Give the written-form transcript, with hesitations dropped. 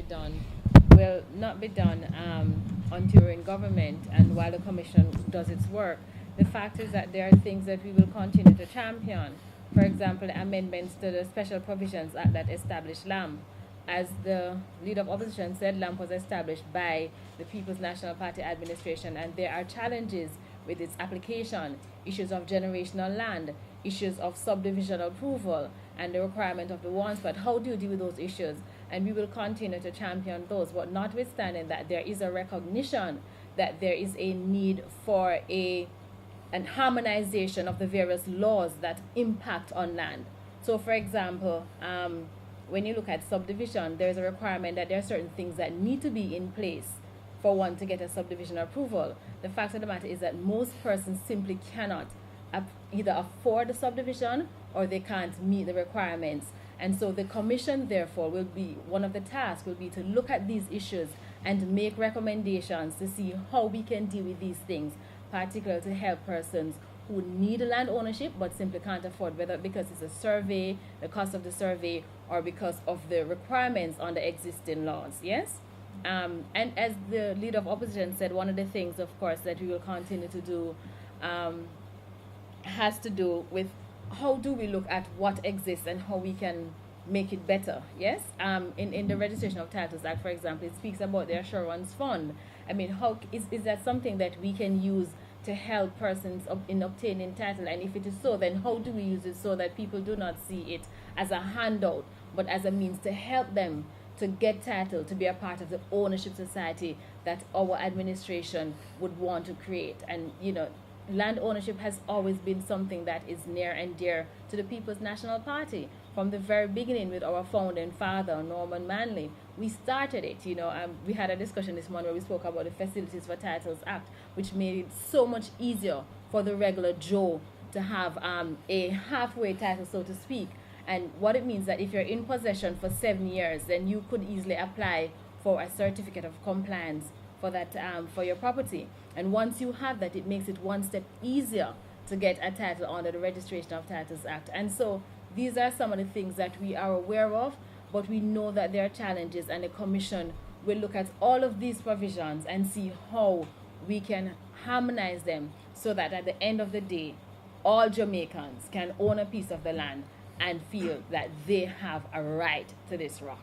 done will not be done until we're in government and while the commission does its work. The fact is that there are things that we will continue to champion. For example, amendments to the Special Provisions Act that established LAMP. As the leader of opposition said, LAMP was established by the People's National Party administration, and there are challenges with its application, issues of generational land, issues of subdivision approval, and the requirement of the ones. But how do you deal with those issues? And we will continue to champion those, but notwithstanding that there is a recognition that there is a need for an harmonization of the various laws that impact on land. So for example, when you look at subdivision, there's a requirement that there are certain things that need to be in place for one to get a subdivision approval. The fact of the matter is that most persons simply cannot either afford the subdivision or they can't meet the requirements. And so the commission, therefore, will be, one of the tasks will be to look at these issues and make recommendations to see how we can deal with these things, particularly to help persons who need land ownership but simply can't afford, whether because it's a survey, the cost of the survey, or because of the requirements on the existing laws. Yes? And as the leader of opposition said, one of the things, of course, that we will continue to do has to do with how do we look at what exists and how we can make it better. Yes? In the Registration of Titles Act, for example, it speaks about the assurance fund. I mean, how is that something that we can use to help persons in obtaining title? And if it is so, then how do we use it so that people do not see it as a handout, but as a means to help them to get title, to be a part of the ownership society that our administration would want to create? And, you know, land ownership has always been something that is near and dear to the People's National Party. From the very beginning with our founding father, Norman Manley, we started it. You know, we had a discussion this morning where we spoke about the Facilities for Titles Act, which made it so much easier for the regular Joe to have a halfway title, so to speak. And what it means that if you're in possession for 7 years, then you could easily apply for a certificate of compliance for that for your property. And once you have that, it makes it one step easier to get a title under the Registration of Titles Act. And so these are some of the things that we are aware of, but we know that there are challenges, and the commission will look at all of these provisions and see how we can harmonize them so that at the end of the day, all Jamaicans can own a piece of the land and feel that they have a right to this rock.